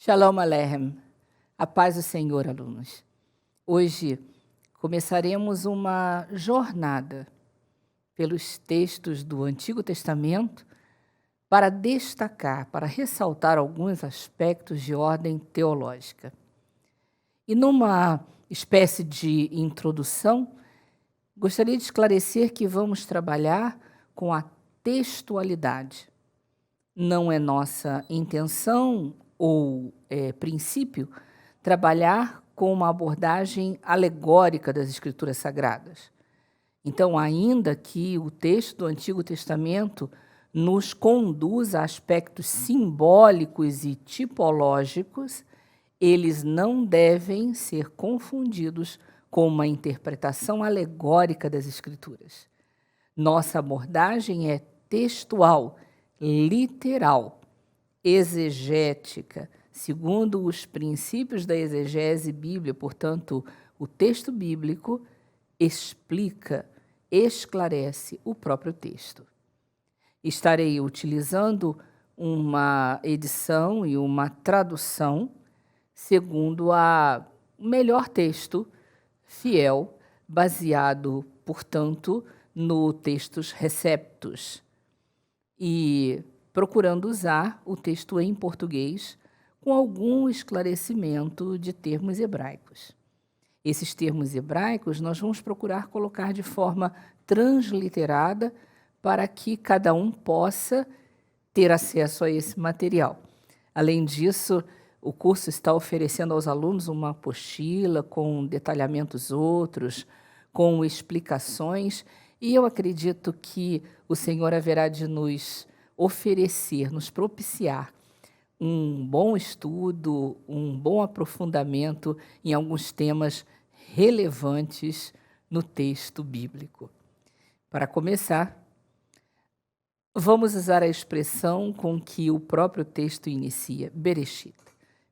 Shalom Aleichem, a paz do Senhor, alunos. Hoje começaremos uma jornada pelos textos do Antigo Testamento para destacar, para ressaltar alguns aspectos de ordem teológica. E numa espécie de introdução, gostaria de esclarecer que vamos trabalhar com a textualidade. Não é nossa intenção ou princípio trabalhar com uma abordagem alegórica das Escrituras Sagradas. Então, ainda que o texto do Antigo Testamento nos conduza a aspectos simbólicos e tipológicos, eles não devem ser confundidos com uma interpretação alegórica das Escrituras. Nossa abordagem é textual, literal, exegética, segundo os princípios da exegese bíblica. Portanto, o texto bíblico explica, esclarece o próprio texto. Estarei utilizando uma edição e uma tradução segundo o melhor texto fiel, baseado, portanto, no textos receptus, e procurando usar o texto em português com algum esclarecimento de termos hebraicos. Esses termos hebraicos nós vamos procurar colocar de forma transliterada para que cada um possa ter acesso a esse material. Além disso, o curso está oferecendo aos alunos uma apostila com detalhamentos outros, com explicações, e eu acredito que o Senhor haverá de nos oferecer, nos propiciar um bom estudo, um bom aprofundamento em alguns temas relevantes no texto bíblico. Para começar, vamos usar a expressão com que o próprio texto inicia, Bereshit.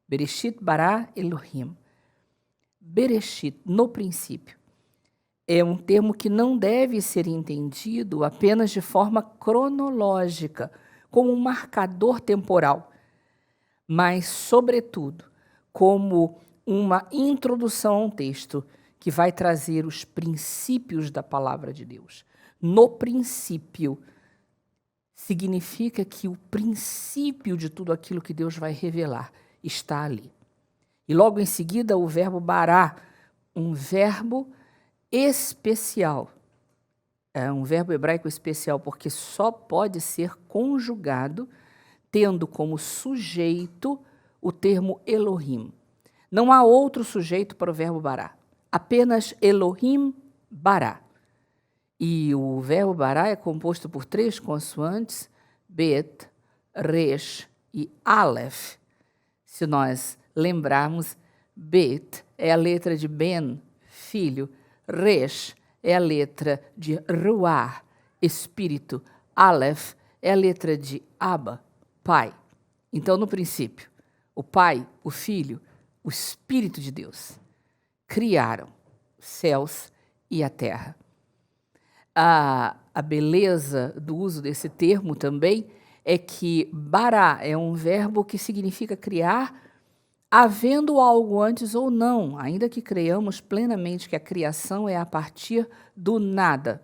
Bereshit bara Elohim. Bereshit, no princípio, é um termo que não deve ser entendido apenas de forma cronológica, como um marcador temporal, mas, sobretudo, como uma introdução a um texto que vai trazer os princípios da palavra de Deus. No princípio, significa que o princípio de tudo aquilo que Deus vai revelar está ali. E logo em seguida o verbo bará, um verbo especial. É um verbo hebraico especial porque só pode ser conjugado tendo como sujeito o termo Elohim. Não há outro sujeito para o verbo bará, apenas Elohim bará. E o verbo bará é composto por 3 consoantes, bet, resh e aleph. Se nós lembrarmos, bet é a letra de ben, filho, resh é a letra de ruach, espírito, aleph é a letra de Abba, pai. Então, no princípio, o Pai, o Filho, o Espírito de Deus criaram os céus e a terra. A beleza do uso desse termo também é que bará é um verbo que significa criar, havendo algo antes ou não, ainda que creiamos plenamente que a criação é a partir do nada.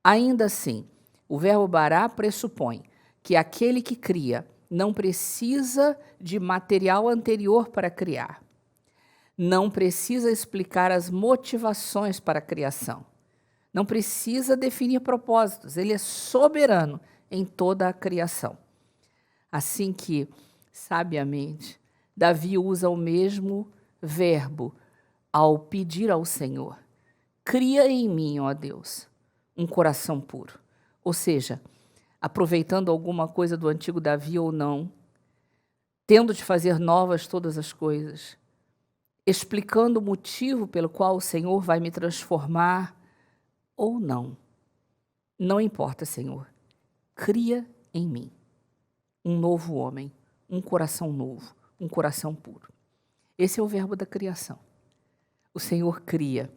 Ainda assim, o verbo bará pressupõe que aquele que cria não precisa de material anterior para criar, não precisa explicar as motivações para a criação, não precisa definir propósitos, ele é soberano em toda a criação. Assim que, sabiamente, Davi usa o mesmo verbo ao pedir ao Senhor: cria em mim, ó Deus, um coração puro. Ou seja, aproveitando alguma coisa do antigo Davi ou não, tendo de fazer novas todas as coisas, explicando o motivo pelo qual o Senhor vai me transformar ou não. Não importa, Senhor, cria em mim um novo homem, um coração novo, um coração puro. Esse é o verbo da criação. O Senhor cria.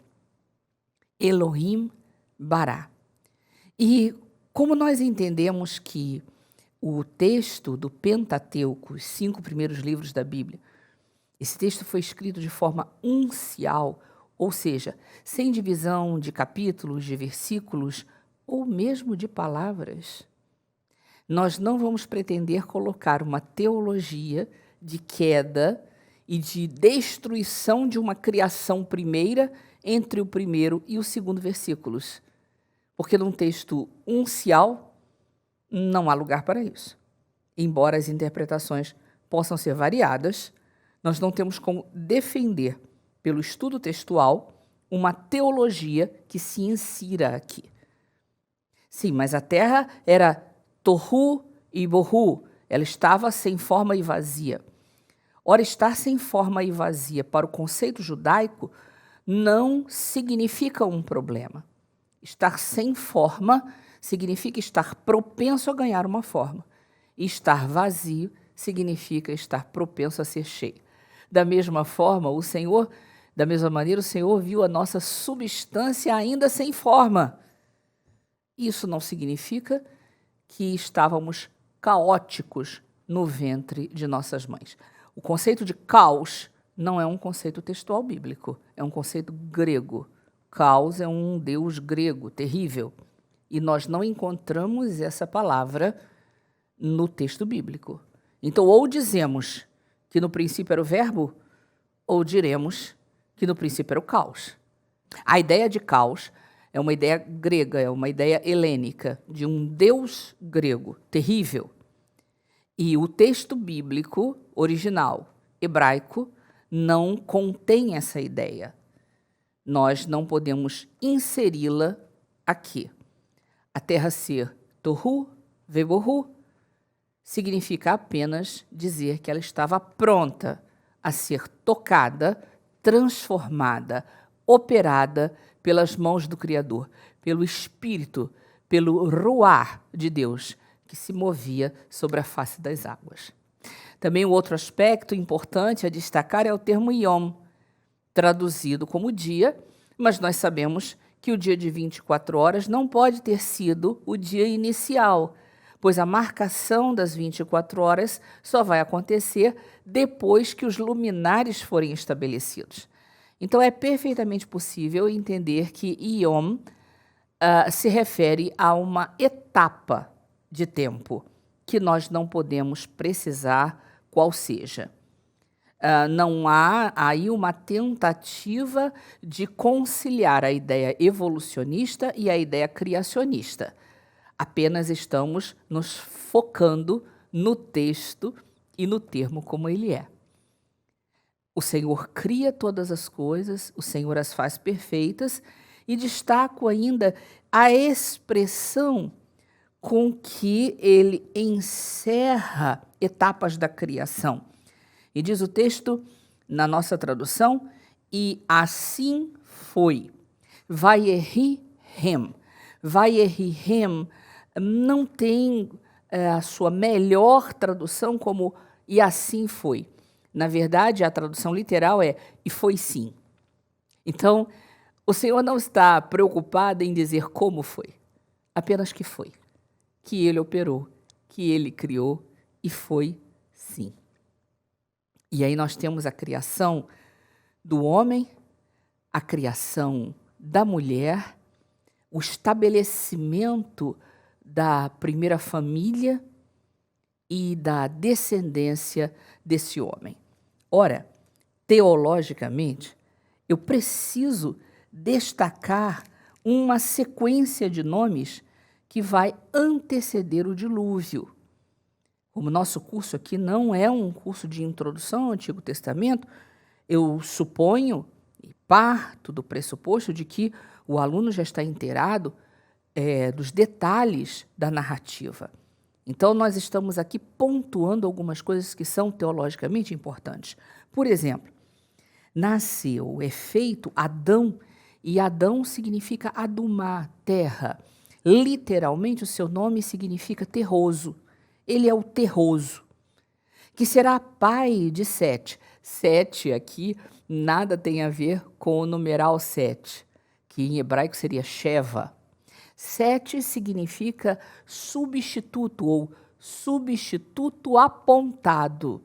Elohim bará. E como nós entendemos que o texto do Pentateuco, os 5 primeiros livros da Bíblia, esse texto foi escrito de forma uncial, ou seja, sem divisão de capítulos, de versículos ou mesmo de palavras. Nós não vamos pretender colocar uma teologia de queda e de destruição de uma criação primeira entre o primeiro e o segundo versículos, porque num texto uncial não há lugar para isso. Embora as interpretações possam ser variadas, nós não temos como defender, pelo estudo textual, uma teologia que se insira aqui. Sim, mas a terra era tohu e bohu, ela estava sem forma e vazia. Ora, estar sem forma e vazia para o conceito judaico não significa um problema. Estar sem forma significa estar propenso a ganhar uma forma. E estar vazio significa estar propenso a ser cheio. Da mesma maneira, o Senhor viu a nossa substância ainda sem forma. Isso não significa que estávamos caóticos no ventre de nossas mães. O conceito de caos não é um conceito textual bíblico, é um conceito grego. Caos é um deus grego terrível. E nós não encontramos essa palavra no texto bíblico. Então, ou dizemos que no princípio era o verbo, ou diremos que no princípio era o caos. A ideia de caos é uma ideia grega, é uma ideia helênica, de um deus grego terrível. E o texto bíblico original, hebraico, não contém essa ideia. Nós não podemos inseri-la aqui. A terra ser tohu vebohu significa apenas dizer que ela estava pronta a ser tocada, transformada, operada pelas mãos do Criador, pelo Espírito, pelo ruar de Deus, que se movia sobre a face das águas. Também o outro aspecto importante a destacar é o termo Yom, traduzido como dia, mas nós sabemos que o dia de 24 horas não pode ter sido o dia inicial, pois a marcação das 24 horas só vai acontecer depois que os luminares forem estabelecidos. Então, é perfeitamente possível entender que Yom se refere a uma etapa de tempo que nós não podemos precisar qual seja. Não há aí uma tentativa de conciliar a ideia evolucionista e a ideia criacionista. Apenas estamos nos focando no texto e no termo como ele é. O Senhor cria todas as coisas, o Senhor as faz perfeitas, e destaco ainda a expressão com que ele encerra etapas da criação. E diz o texto, na nossa tradução, e assim foi. Vayehi-hem. Vayehi-hem não tem a sua melhor tradução como e assim foi. Na verdade, a tradução literal é e foi sim. Então, o Senhor não está preocupado em dizer como foi, apenas que foi, que ele operou, que ele criou e foi sim. E aí nós temos a criação do homem, a criação da mulher, o estabelecimento da primeira família e da descendência desse homem. Ora, teologicamente, eu preciso destacar uma sequência de nomes que vai anteceder o dilúvio. Como o nosso curso aqui não é um curso de introdução ao Antigo Testamento, eu suponho e parto do pressuposto de que o aluno já está inteirado dos detalhes da narrativa. Então, nós estamos aqui pontuando algumas coisas que são teologicamente importantes. Por exemplo, nasceu, é feito Adão, e Adão significa adumá, terra. Literalmente, o seu nome significa terroso. Ele é o terroso, que será pai de Sete. Sete aqui nada tem a ver com o numeral 7, que em hebraico seria Sheva. Sete significa substituto ou substituto apontado,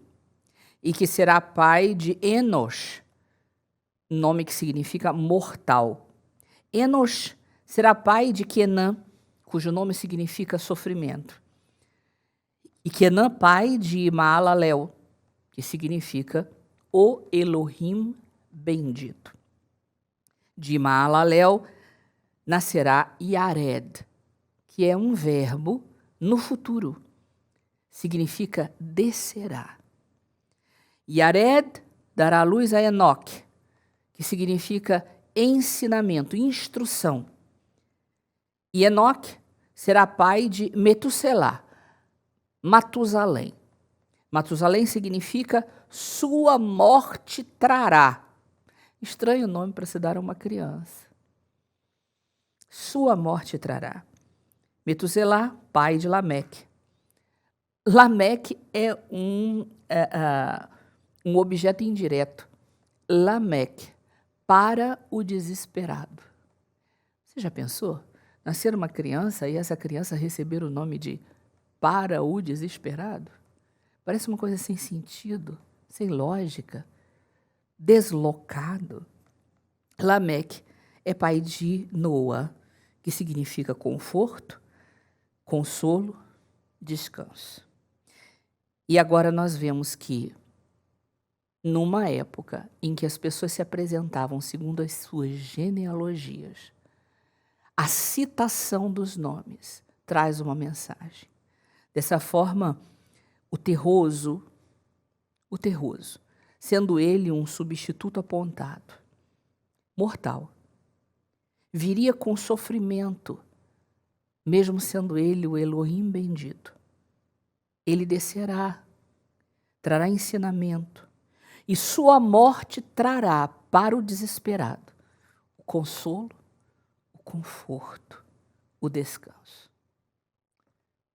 e que será pai de Enosh, nome que significa mortal. Enosh será pai de Quenã, cujo nome significa sofrimento. E Quenã, pai de Maalalel, que significa o Elohim bendito. De Maalalel nascerá Yared, que é um verbo no futuro. Significa descerá. Yared dará luz a Enoque, que significa ensinamento, instrução. E Enoque será pai de Metusselá, Matusalém. Matusalém significa sua morte trará. Estranho nome para se dar a uma criança. Sua morte trará. Metuselá, pai de Lameque. Lameque é um objeto indireto. Lameque, para o desesperado. Você já pensou? Nascer uma criança e essa criança receber o nome de para o desesperado? Parece uma coisa sem sentido, sem lógica, deslocado. Lameque é pai de Noa, que significa conforto, consolo, descanso. E agora nós vemos que, numa época em que as pessoas se apresentavam segundo as suas genealogias, a citação dos nomes traz uma mensagem. Dessa forma, o terroso, sendo ele um substituto apontado, mortal, viria com sofrimento, mesmo sendo ele o Elohim bendito. Ele descerá, trará ensinamento, e sua morte trará para o desesperado o consolo, o conforto, o descanso.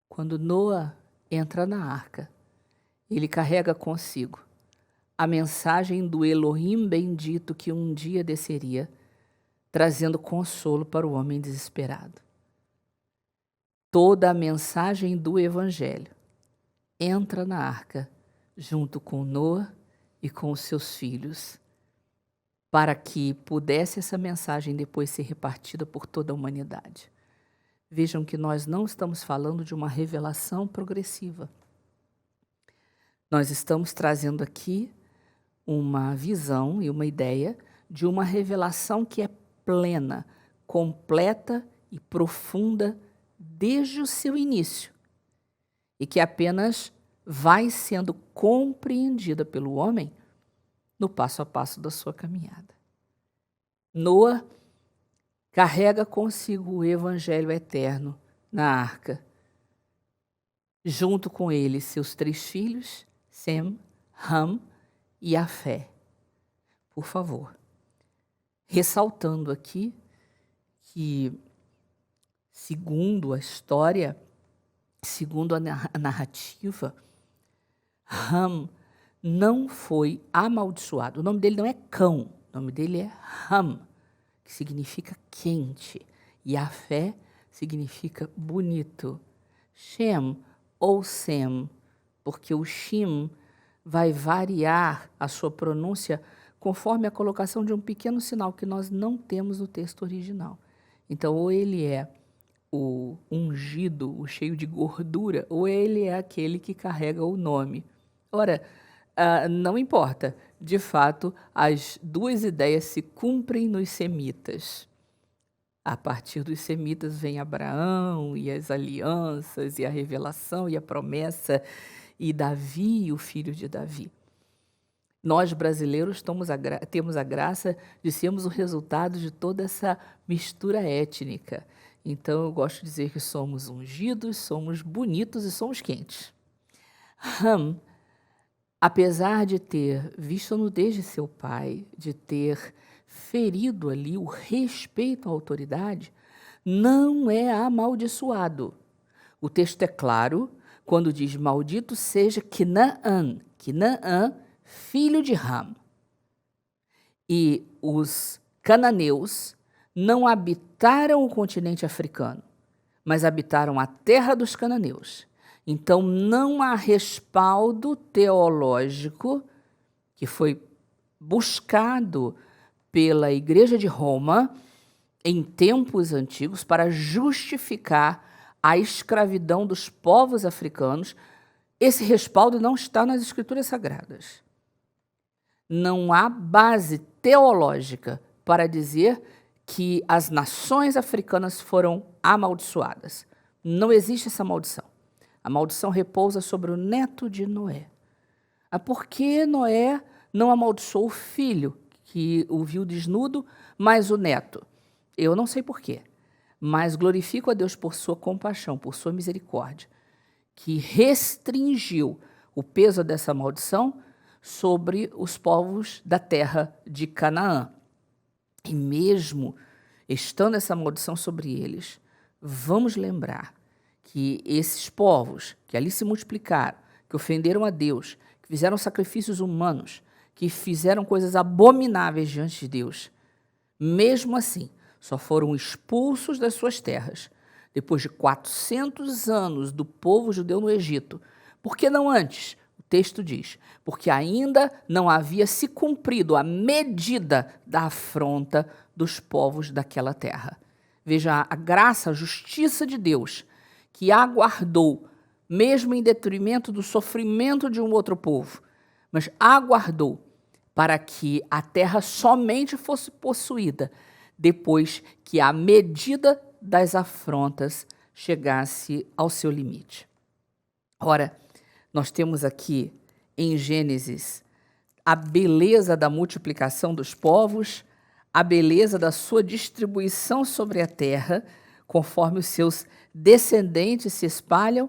Quando Noa entra na arca, ele carrega consigo a mensagem do Elohim bendito que um dia desceria, trazendo consolo para o homem desesperado. Toda a mensagem do Evangelho entra na arca, junto com Noa e com os seus filhos, para que pudesse essa mensagem depois ser repartida por toda a humanidade. Vejam que nós não estamos falando de uma revelação progressiva. Nós estamos trazendo aqui uma visão e uma ideia de uma revelação que é plena, completa e profunda desde o seu início, e que apenas vai sendo compreendida pelo homem no passo a passo da sua caminhada. Noa carrega consigo o evangelho eterno na arca. Junto com ele, seus 3 filhos, Sem, Ham e Afé. Por favor, ressaltando aqui que, segundo a história, segundo a narrativa, Ham não foi amaldiçoado. O nome dele não é cão, o nome dele é Ham, que significa quente, e Afé significa bonito. Shem ou Sem, porque o Shim vai variar a sua pronúncia conforme a colocação de um pequeno sinal que nós não temos no texto original. Então, ou ele é o ungido, o cheio de gordura, ou ele é aquele que carrega o nome. Ora, não importa. De fato, as 2 ideias se cumprem nos semitas. A partir dos semitas vem Abraão e as alianças e a revelação e a promessa e Davi, o filho de Davi. Nós, brasileiros, temos a graça de sermos o resultado de toda essa mistura étnica. Então, eu gosto de dizer que somos ungidos, somos bonitos e somos quentes. Ham, apesar de ter visto a nudez de seu pai, de ter ferido ali o respeito à autoridade, não é amaldiçoado. O texto é claro quando diz: maldito seja Quinaã, filho de Ham. E os cananeus não habitaram o continente africano, mas habitaram a terra dos cananeus. Então, não há respaldo teológico que foi buscado pela Igreja de Roma em tempos antigos para justificar a escravidão dos povos africanos. Esse respaldo não está nas Escrituras Sagradas. Não há base teológica para dizer que as nações africanas foram amaldiçoadas. Não existe essa maldição. A maldição repousa sobre o neto de Noé. Por que Noé não amaldiçoou o filho, que o viu desnudo, mas o neto? Eu não sei por quê, mas glorifico a Deus por sua compaixão, por sua misericórdia, que restringiu o peso dessa maldição sobre os povos da terra de Canaã. E mesmo estando essa maldição sobre eles, vamos lembrar que esses povos que ali se multiplicaram, que ofenderam a Deus, que fizeram sacrifícios humanos, que fizeram coisas abomináveis diante de Deus, mesmo assim, só foram expulsos das suas terras depois de 400 anos do povo judeu no Egito. Por que não antes? O texto diz, porque ainda não havia se cumprido a medida da afronta dos povos daquela terra. Veja a graça, a justiça de Deus, que aguardou, mesmo em detrimento do sofrimento de um outro povo, mas aguardou para que a terra somente fosse possuída depois que a medida das afrontas chegasse ao seu limite. Ora, nós temos aqui em Gênesis a beleza da multiplicação dos povos, a beleza da sua distribuição sobre a terra, conforme os seus descendentes se espalham,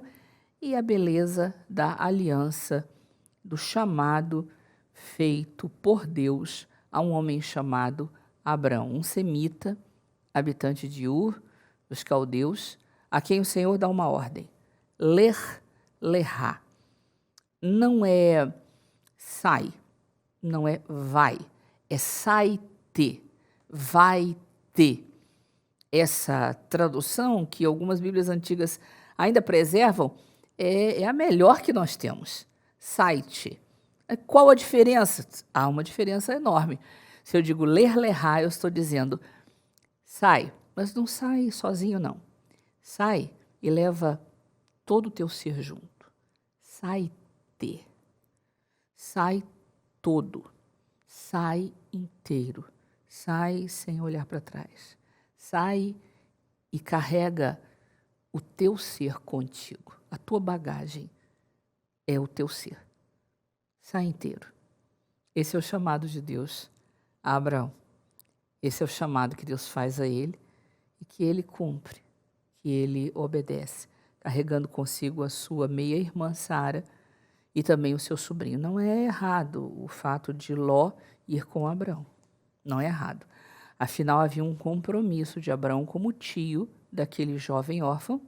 e a beleza da aliança, do chamado feito por Deus a um homem chamado Abrão, um semita, habitante de Ur, dos caldeus, a quem o Senhor dá uma ordem, ler-lerá. Não é sai, não é vai, é sai-te, vai-te. Essa tradução, que algumas Bíblias antigas ainda preservam, é a melhor que nós temos. Sai-te. Qual a diferença? Há uma diferença enorme. Se eu digo ler-lerá, eu estou dizendo sai, mas não sai sozinho, não. Sai e leva todo o teu ser junto. Sai-te. Sai todo. Sai inteiro. Sai sem olhar para trás. Sai e carrega o teu ser contigo. A tua bagagem é o teu ser. Sai inteiro. Esse é o chamado de Deus a Abraão. Esse é o chamado que Deus faz a ele e que ele cumpre, que ele obedece, carregando consigo a sua meia-irmã Sara e também o seu sobrinho. Não é errado o fato de Ló ir com Abraão. Não é errado. Afinal, havia um compromisso de Abraão como tio daquele jovem órfão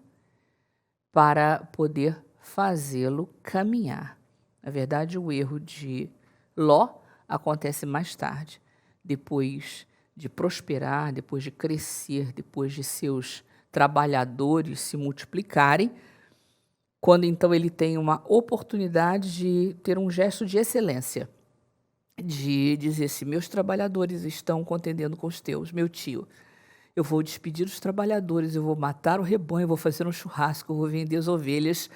para poder fazê-lo caminhar. Na verdade, o erro de Ló acontece mais tarde, depois de prosperar, depois de crescer, depois de seus trabalhadores se multiplicarem, quando então ele tem uma oportunidade de ter um gesto de excelência, de dizer, se meus trabalhadores estão contendendo com os teus, meu tio, eu vou despedir os trabalhadores, eu vou matar o rebanho, eu vou fazer um churrasco, eu vou vender as ovelhas,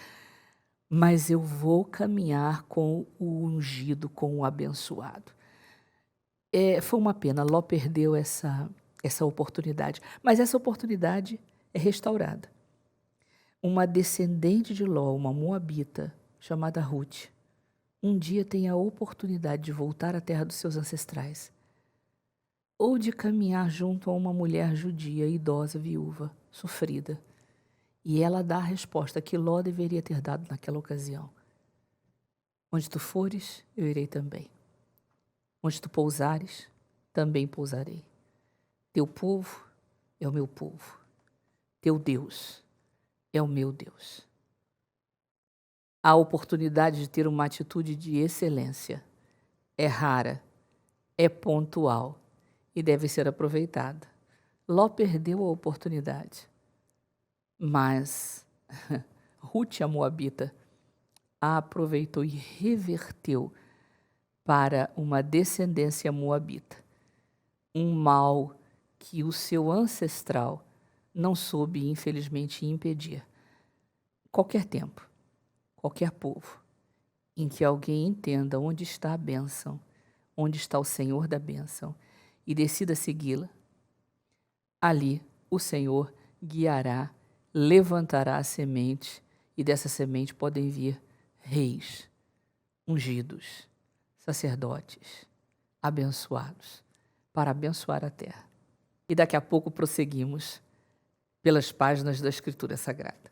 mas eu vou caminhar com o ungido, com o abençoado. Foi uma pena, Ló perdeu essa oportunidade, mas essa oportunidade é restaurada. Uma descendente de Ló, uma moabita, chamada Ruth, um dia tem a oportunidade de voltar à terra dos seus ancestrais, ou de caminhar junto a uma mulher judia, idosa, viúva, sofrida. E ela dá a resposta que Ló deveria ter dado naquela ocasião. Onde tu fores, eu irei também. Onde tu pousares, também pousarei. Teu povo é o meu povo. Teu Deus é o meu Deus. A oportunidade de ter uma atitude de excelência é rara, é pontual e deve ser aproveitada. Ló perdeu a oportunidade, mas Rute, a moabita, a aproveitou e reverteu para uma descendência moabita. Um mal que o seu ancestral não soube, infelizmente, impedir. Qualquer tempo, qualquer povo, em que alguém entenda onde está a bênção, onde está o Senhor da bênção, e decida segui-la, ali o Senhor guiará, levantará a semente, e dessa semente podem vir reis, ungidos, sacerdotes, abençoados, para abençoar a terra. E daqui a pouco prosseguimos pelas páginas da Escritura Sagrada.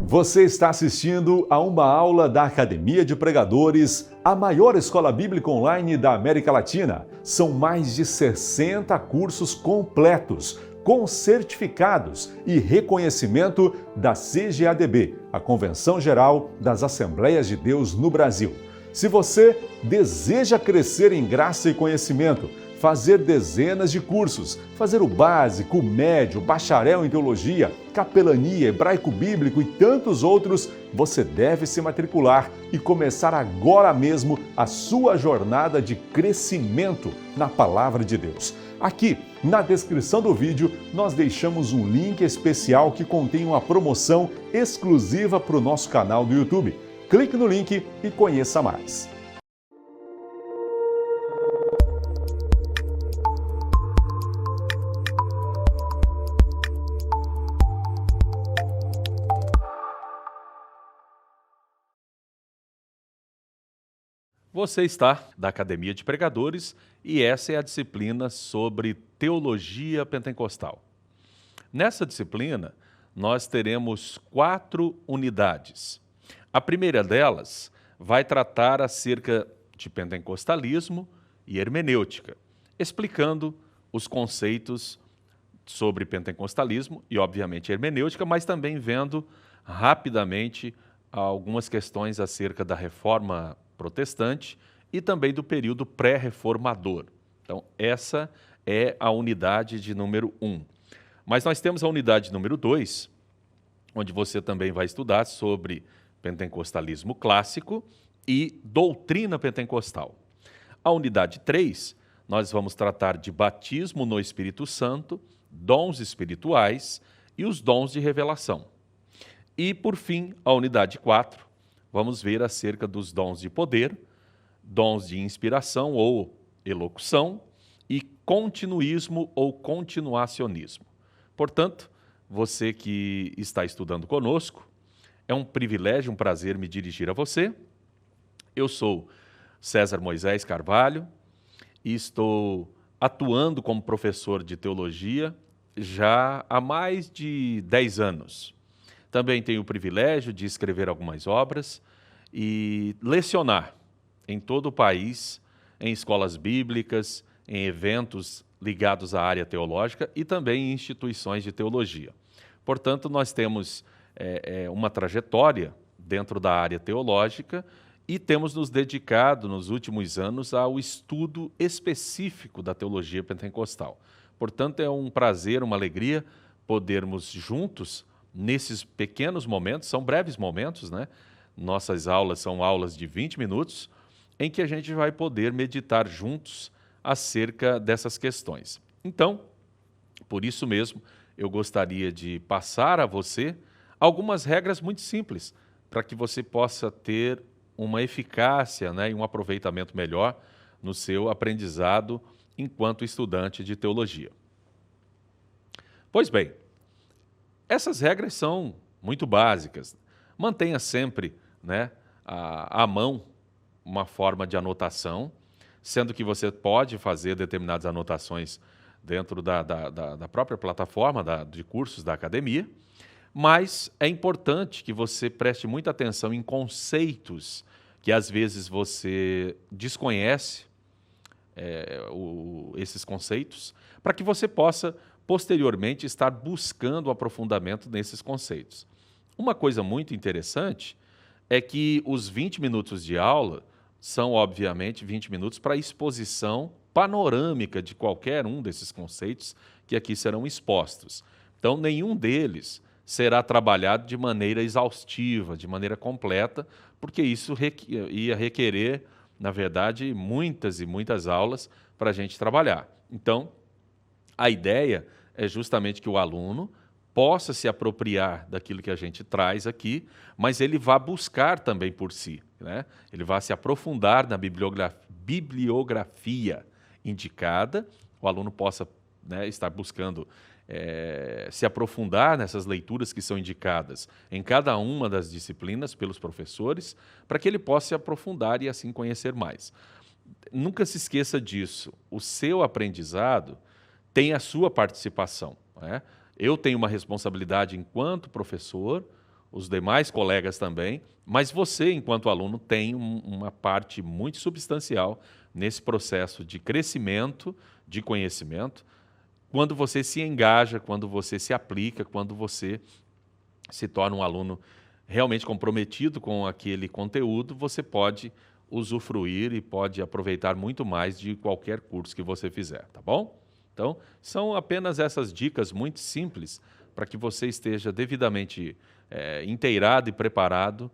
Você está assistindo a uma aula da Academia de Pregadores, a maior escola bíblica online da América Latina. São mais de 60 cursos completos, com certificados e reconhecimento da CGADB, a Convenção Geral das Assembleias de Deus no Brasil. Se você deseja crescer em graça e conhecimento, fazer dezenas de cursos, fazer o básico, o médio, bacharel em teologia, capelania, hebraico bíblico e tantos outros, você deve se matricular e começar agora mesmo a sua jornada de crescimento na Palavra de Deus. Aqui, na descrição do vídeo, nós deixamos um link especial que contém uma promoção exclusiva para o nosso canal do YouTube. Clique no link e conheça mais. Você está da Academia de Pregadores e essa é a disciplina sobre Teologia Pentecostal. Nessa disciplina, nós teremos 4 unidades. A primeira delas vai tratar acerca de pentecostalismo e hermenêutica, explicando os conceitos sobre pentecostalismo e, obviamente, hermenêutica, mas também vendo rapidamente algumas questões acerca da reforma protestante e também do período pré-reformador. Então, essa é a unidade de número 1. Mas nós temos a unidade número 2, onde você também vai estudar sobre pentecostalismo clássico e doutrina pentecostal. A unidade 3, nós vamos tratar de batismo no Espírito Santo, dons espirituais e os dons de revelação. E, por fim, a unidade 4, vamos ver acerca dos dons de poder, dons de inspiração ou elocução e continuismo ou continuacionismo. Portanto, você que está estudando conosco, é um privilégio, um prazer me dirigir a você. Eu sou César Moisés Carvalho e estou atuando como professor de teologia já há mais de 10 anos. Também tenho o privilégio de escrever algumas obras e lecionar em todo o país, em escolas bíblicas, em eventos ligados à área teológica e também em instituições de teologia. Portanto, nós temos uma trajetória dentro da área teológica e temos nos dedicado nos últimos anos ao estudo específico da teologia pentecostal. Portanto, é um prazer, uma alegria podermos juntos, nesses pequenos momentos, são breves momentos, né? Nossas aulas são aulas de 20 minutos, em que a gente vai poder meditar juntos acerca dessas questões. Então, por isso mesmo, eu gostaria de passar a você algumas regras muito simples, para que você possa ter uma eficácia, né, e um aproveitamento melhor no seu aprendizado enquanto estudante de teologia. Pois bem, essas regras são muito básicas. Mantenha sempre, né, à mão uma forma de anotação, sendo que você pode fazer determinadas anotações dentro da própria plataforma de cursos da academia, mas é importante que você preste muita atenção em conceitos que às vezes você desconhece esses conceitos, para que você possa posteriormente estar buscando o aprofundamento nesses conceitos. Uma coisa muito interessante é que os 20 minutos de aula são, obviamente, 20 minutos para exposição panorâmica de qualquer um desses conceitos que aqui serão expostos. Então, nenhum deles será trabalhado de maneira exaustiva, de maneira completa, porque isso ia requerer, na verdade, muitas e muitas aulas para a gente trabalhar. Então, a ideia é justamente que o aluno possa se apropriar daquilo que a gente traz aqui, mas ele vá buscar também por si, né? Ele vai se aprofundar na bibliografia indicada, o aluno possa, né, estar buscando se aprofundar nessas leituras que são indicadas em cada uma das disciplinas pelos professores, para que ele possa se aprofundar e assim conhecer mais. Nunca se esqueça disso, o seu aprendizado tem a sua participação, né? Eu tenho uma responsabilidade enquanto professor, os demais colegas também, mas você, enquanto aluno, tem uma parte muito substancial nesse processo de crescimento, de conhecimento, quando você se engaja, quando você se aplica, quando você se torna um aluno realmente comprometido com aquele conteúdo, você pode usufruir e pode aproveitar muito mais de qualquer curso que você fizer, tá bom? Então, são apenas essas dicas muito simples para que você esteja devidamente inteirado e preparado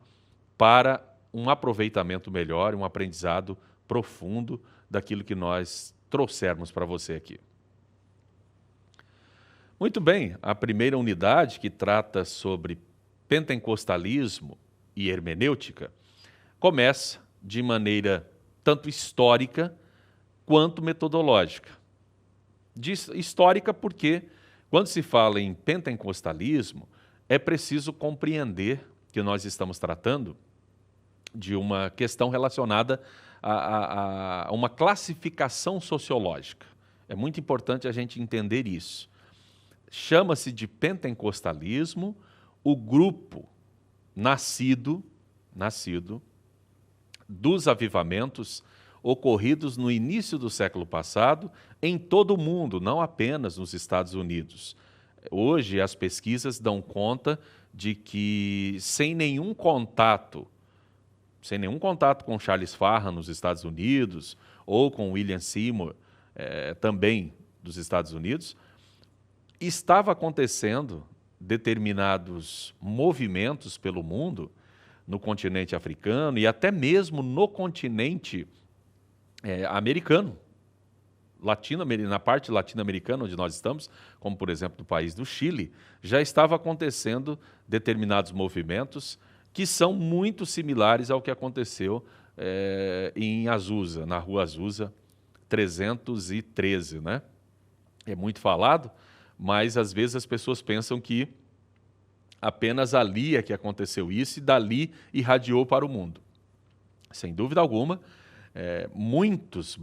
para um aproveitamento melhor, um aprendizado profundo daquilo que nós trouxermos para você aqui. Muito bem, a primeira unidade, que trata sobre pentecostalismo e hermenêutica, começa de maneira tanto histórica quanto metodológica. Diz histórica porque, quando se fala em pentecostalismo, é preciso compreender que nós estamos tratando de uma questão relacionada a uma classificação sociológica. É muito importante a gente entender isso. Chama-se de pentecostalismo o grupo nascido dos avivamentos ocorridos no início do século passado em todo o mundo, não apenas nos Estados Unidos. Hoje, as pesquisas dão conta de que, sem nenhum contato com Charles Farrar nos Estados Unidos, ou com William Seymour, também dos Estados Unidos, estava acontecendo determinados movimentos pelo mundo, no continente africano e mesmo no continente americano, na parte latino-americana onde nós estamos, como por exemplo no país do Chile, já estava acontecendo determinados movimentos que são muito similares ao que aconteceu em Azusa, na rua Azusa 313, né? É muito falado, mas às vezes as pessoas pensam que apenas ali é que aconteceu isso e dali irradiou para o mundo. Sem dúvida alguma, muitos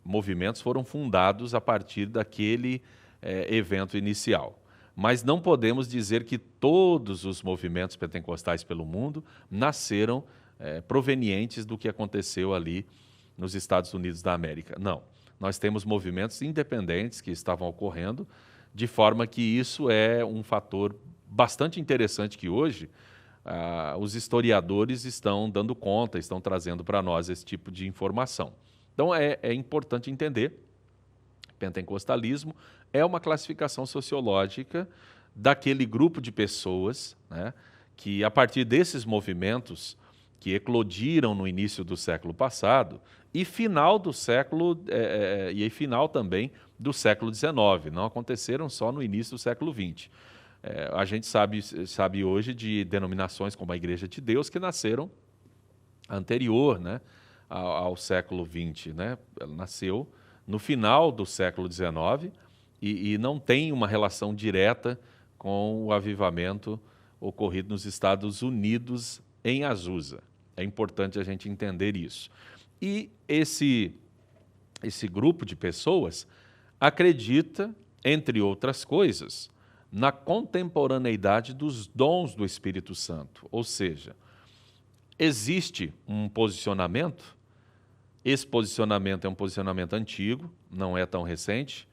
movimentos foram fundados a partir daquele evento inicial. Mas não podemos dizer que todos os movimentos pentecostais pelo mundo nasceram provenientes do que aconteceu ali nos Estados Unidos da América. Não. Nós temos movimentos independentes que estavam ocorrendo, de forma que isso é um fator bastante interessante que hoje os historiadores estão dando conta, estão trazendo para nós esse tipo de informação. Então é importante entender, pentecostalismo é uma classificação sociológica daquele grupo de pessoas, né, que a partir desses movimentos que eclodiram no início do século passado e final do século e final também do século XIX, não aconteceram só no início do século XX. A gente sabe hoje de denominações como a Igreja de Deus que nasceram anterior, né, ao século XX, né? Ela nasceu no final do século XIX e não tem uma relação direta com o avivamento ocorrido nos Estados Unidos em Azusa. É importante a gente entender isso. E esse grupo de pessoas acredita, entre outras coisas, na contemporaneidade dos dons do Espírito Santo. Ou seja, existe um posicionamento, esse posicionamento é um posicionamento antigo, não é tão recente,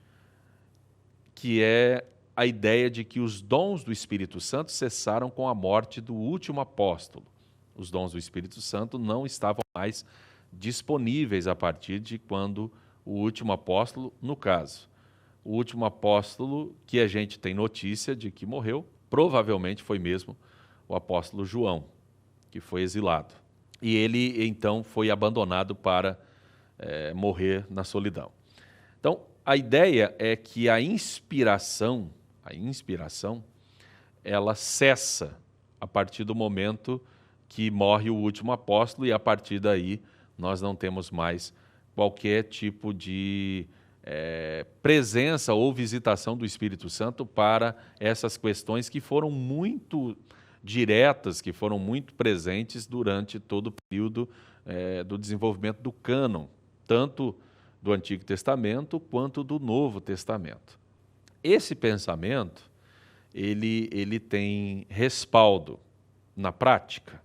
que é a ideia de que os dons do Espírito Santo cessaram com a morte do último apóstolo. Os dons do Espírito Santo não estavam mais disponíveis a partir de quando o último apóstolo, no caso, o último apóstolo que a gente tem notícia de que morreu provavelmente foi mesmo o apóstolo João, que foi exilado. E ele, então, foi abandonado para morrer na solidão. Então, a ideia é que a inspiração, ela cessa a partir do momento que morre o último apóstolo, e a partir daí nós não temos mais qualquer tipo de presença ou visitação do Espírito Santo para essas questões que foram muito diretas, que foram muito presentes durante todo o período do desenvolvimento do cânon, tanto do Antigo Testamento quanto do Novo Testamento. Esse pensamento, ele tem respaldo na prática?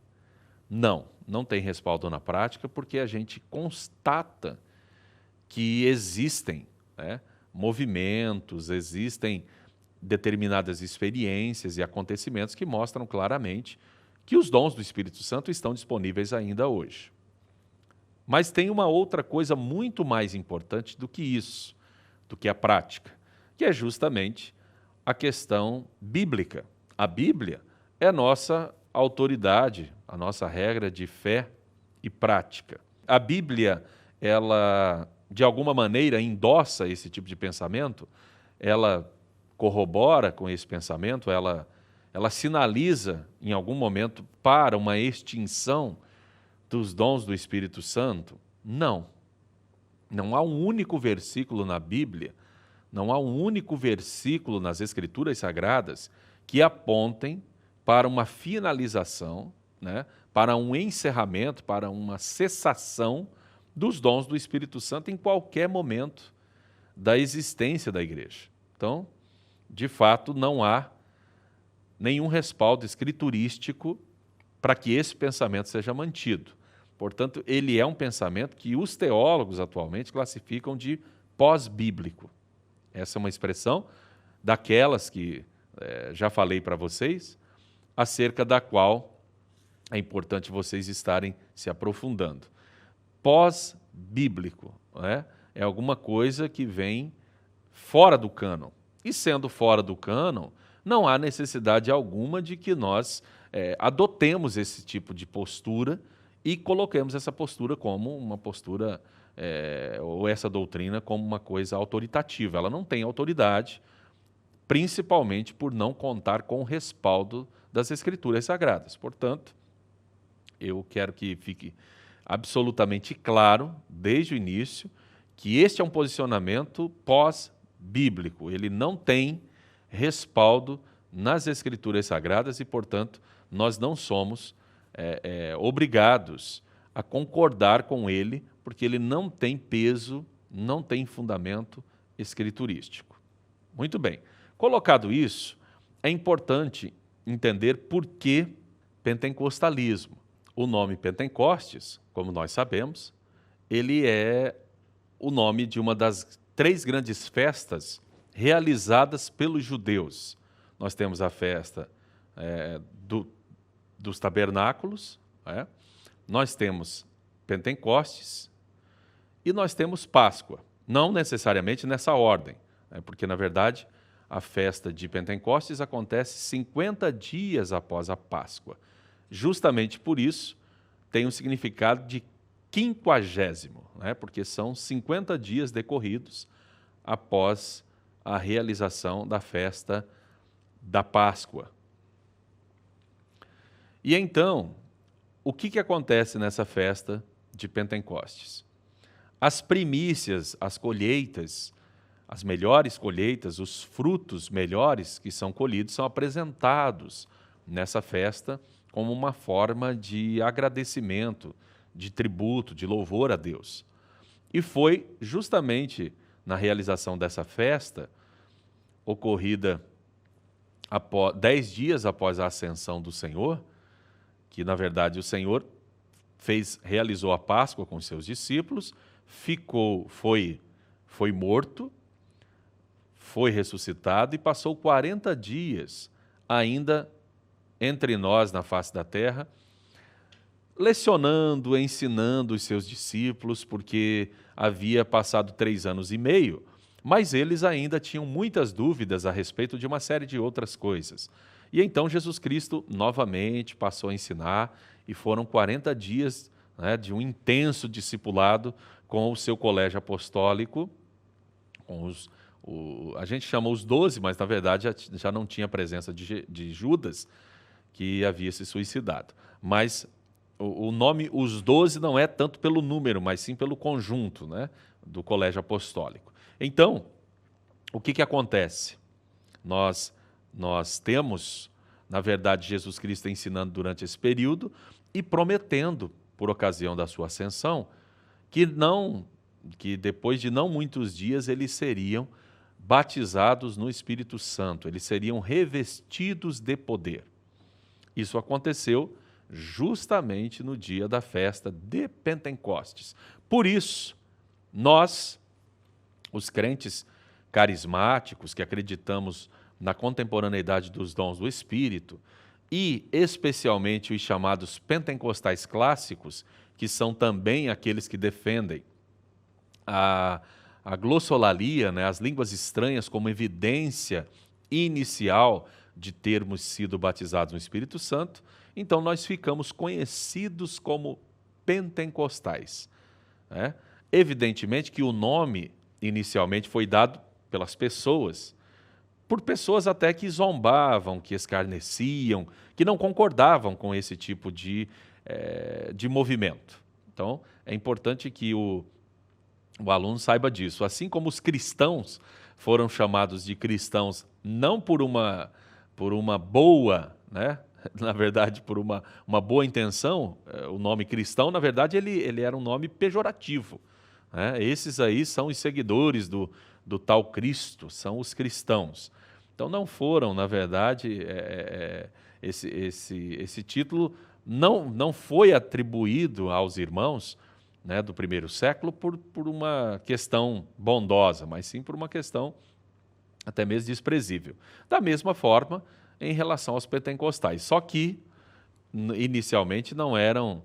Não tem respaldo na prática, porque a gente constata que existem movimentos, existem determinadas experiências e acontecimentos que mostram claramente que os dons do Espírito Santo estão disponíveis ainda hoje. Mas tem uma outra coisa muito mais importante do que isso, do que a prática, que é justamente a questão bíblica. A Bíblia é a nossa autoridade, a nossa regra de fé e prática. A Bíblia, ela, de alguma maneira, endossa esse tipo de pensamento, ela corrobora com esse pensamento, ela sinaliza, em algum momento, para uma extinção dos dons do Espírito Santo? Não. Não há um único versículo na Bíblia, não há um único versículo nas Escrituras Sagradas que apontem para uma finalização, para um encerramento, para uma cessação dos dons do Espírito Santo em qualquer momento da existência da igreja. Então, de fato, não há nenhum respaldo escriturístico para que esse pensamento seja mantido. Portanto, ele é um pensamento que os teólogos atualmente classificam de pós-bíblico. Essa é uma expressão daquelas que já falei para vocês, acerca da qual é importante vocês estarem se aprofundando. Pós-bíblico é alguma coisa que vem fora do cânon. E sendo fora do cânon, não há necessidade alguma de que nós adotemos esse tipo de postura e coloquemos essa postura como uma postura, ou essa doutrina como uma coisa autoritativa. Ela não tem autoridade, principalmente por não contar com o respaldo das Escrituras Sagradas. Portanto, eu quero que fique absolutamente claro, desde o início, que este é um posicionamento pós-bíblico. Ele não tem respaldo nas Escrituras Sagradas e, portanto, nós não somos obrigados a concordar com ele, porque ele não tem peso, não tem fundamento escriturístico. Muito bem. Colocado isso, é importante entender por que pentecostalismo. O nome Pentecostes, como nós sabemos, ele é o nome de uma das 3 grandes festas realizadas pelos judeus. Nós temos a festa dos tabernáculos, nós temos Pentecostes e nós temos Páscoa. Não necessariamente nessa ordem, porque, na verdade, a festa de Pentecostes acontece 50 dias após a Páscoa. Justamente por isso, tem um significado de 50º, porque são 50 dias decorridos após a realização da festa da Páscoa. E então, o que acontece nessa festa de Pentecostes? As primícias, as colheitas, as melhores colheitas, os frutos melhores que são colhidos são apresentados nessa festa como uma forma de agradecimento, de tributo, de louvor a Deus. E foi justamente na realização dessa festa, ocorrida 10 dias após a ascensão do Senhor, que na verdade o Senhor realizou a Páscoa com seus discípulos, foi morto, foi ressuscitado e passou 40 dias ainda entre nós na face da terra, lecionando, ensinando os seus discípulos, porque havia passado 3 anos e meio, mas eles ainda tinham muitas dúvidas a respeito de uma série de outras coisas. E então Jesus Cristo novamente passou a ensinar e foram 40 dias, né, de um intenso discipulado com o seu colégio apostólico, com a gente chama os 12, mas na verdade já não tinha presença de Judas, que havia se suicidado. Mas o nome, os 12, não é tanto pelo número, mas sim pelo conjunto, né, do colégio apostólico. Então, o que acontece? Nós temos, na verdade, Jesus Cristo ensinando durante esse período e prometendo, por ocasião da sua ascensão, que depois de não muitos dias eles seriam batizados no Espírito Santo, eles seriam revestidos de poder. Isso aconteceu justamente no dia da festa de Pentecostes. Por isso, nós, os crentes carismáticos que acreditamos na contemporaneidade dos dons do Espírito, e especialmente os chamados pentecostais clássicos, que são também aqueles que defendem a glossolalia, né, as línguas estranhas, como evidência inicial de termos sido batizados no Espírito Santo, então nós ficamos conhecidos como pentecostais, né? Evidentemente que o nome inicialmente foi dado pelas pessoas, por pessoas até que zombavam, que escarneciam, que não concordavam com esse tipo de movimento. Então, é importante que o aluno saiba disso. Assim como os cristãos foram chamados de cristãos não por uma boa, né? Na verdade, por uma boa intenção, o nome cristão, na verdade, ele era um nome pejorativo, né? Esses aí são os seguidores do tal Cristo, são os cristãos. Então, não foram, na verdade, esse título não foi atribuído aos irmãos, né, do primeiro século por uma questão bondosa, mas sim por uma questão até mesmo desprezível. Da mesma forma, em relação aos pentecostais, só que inicialmente não eram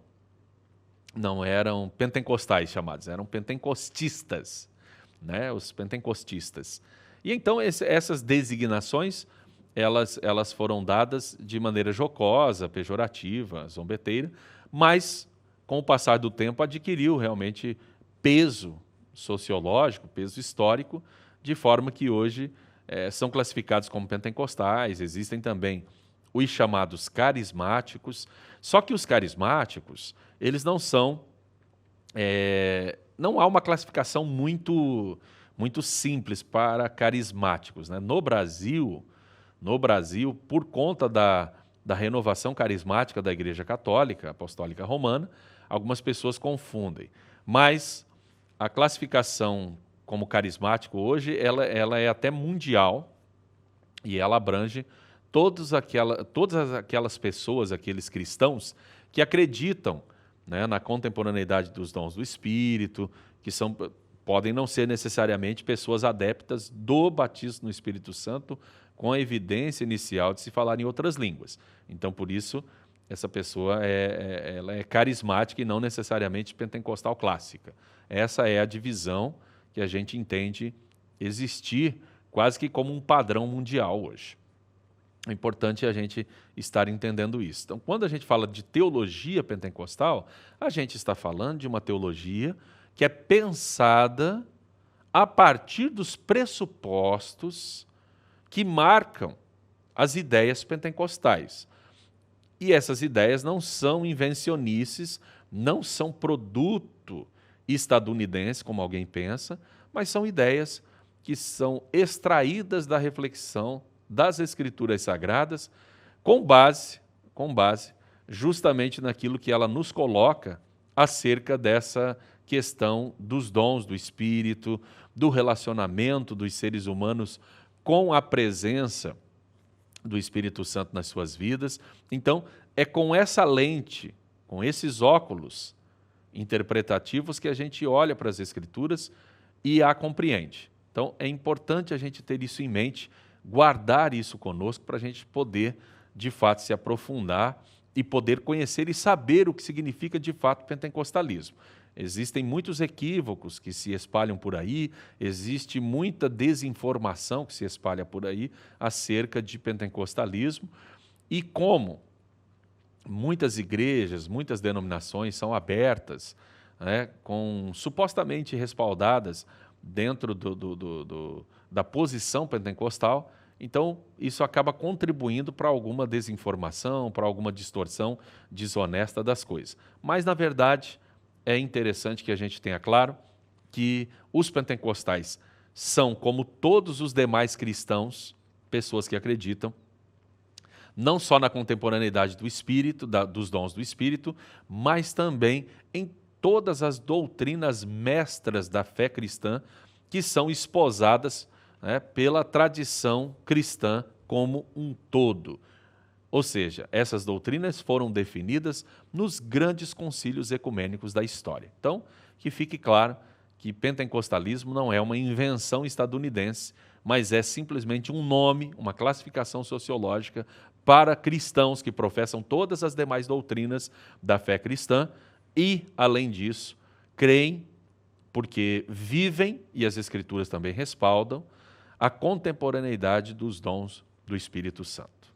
pentecostais chamados, eram pentecostistas, né, os pentecostistas. E então essas designações elas foram dadas de maneira jocosa, pejorativa, zombeteira, mas com o passar do tempo adquiriu realmente peso sociológico, peso histórico, de forma que hoje são classificados como pentecostais. Existem também os chamados carismáticos, só que os carismáticos, eles não são, não há uma classificação muito simples para carismáticos, né? No Brasil, por conta da renovação carismática da Igreja Católica, Apostólica Romana, algumas pessoas confundem. Mas a classificação como carismático hoje, ela é até mundial e ela abrange todas aquelas pessoas, aqueles cristãos que acreditam, né, na contemporaneidade dos dons do Espírito, que podem não ser necessariamente pessoas adeptas do batismo no Espírito Santo, com a evidência inicial de se falar em outras línguas. Então, por isso, essa pessoa ela é carismática e não necessariamente pentecostal clássica. Essa é a divisão que a gente entende existir quase que como um padrão mundial hoje. É importante a gente estar entendendo isso. Então, quando a gente fala de teologia pentecostal, a gente está falando de uma teologia que é pensada a partir dos pressupostos que marcam as ideias pentecostais. E essas ideias não são invencionices, não são produto estadunidense, como alguém pensa, mas são ideias que são extraídas da reflexão das Escrituras Sagradas, com base justamente naquilo que ela nos coloca acerca dessa questão dos dons do Espírito, do relacionamento dos seres humanos com a presença do Espírito Santo nas suas vidas. Então, é com essa lente, com esses óculos interpretativos que a gente olha para as Escrituras e a compreende. Então, é importante a gente ter isso em mente, guardar isso conosco para a gente poder, de fato, se aprofundar e poder conhecer e saber o que significa, de fato, pentecostalismo. Existem muitos equívocos que se espalham por aí, existe muita desinformação que se espalha por aí acerca de pentecostalismo e como muitas igrejas, muitas denominações são abertas, né, supostamente respaldadas dentro da posição pentecostal, então isso acaba contribuindo para alguma desinformação, para alguma distorção desonesta das coisas. Mas, na verdade, é interessante que a gente tenha claro que os pentecostais são, como todos os demais cristãos, pessoas que acreditam não só na contemporaneidade do Espírito, dos dons do Espírito, mas também em todas as doutrinas mestras da fé cristã que são esposadas, né, pela tradição cristã como um todo. Ou seja, essas doutrinas foram definidas nos grandes concílios ecumênicos da história. Então, que fique claro que pentecostalismo não é uma invenção estadunidense, mas é simplesmente um nome, uma classificação sociológica para cristãos que professam todas as demais doutrinas da fé cristã e, além disso, creem, porque vivem, e as Escrituras também respaldam, a contemporaneidade dos dons do Espírito Santo.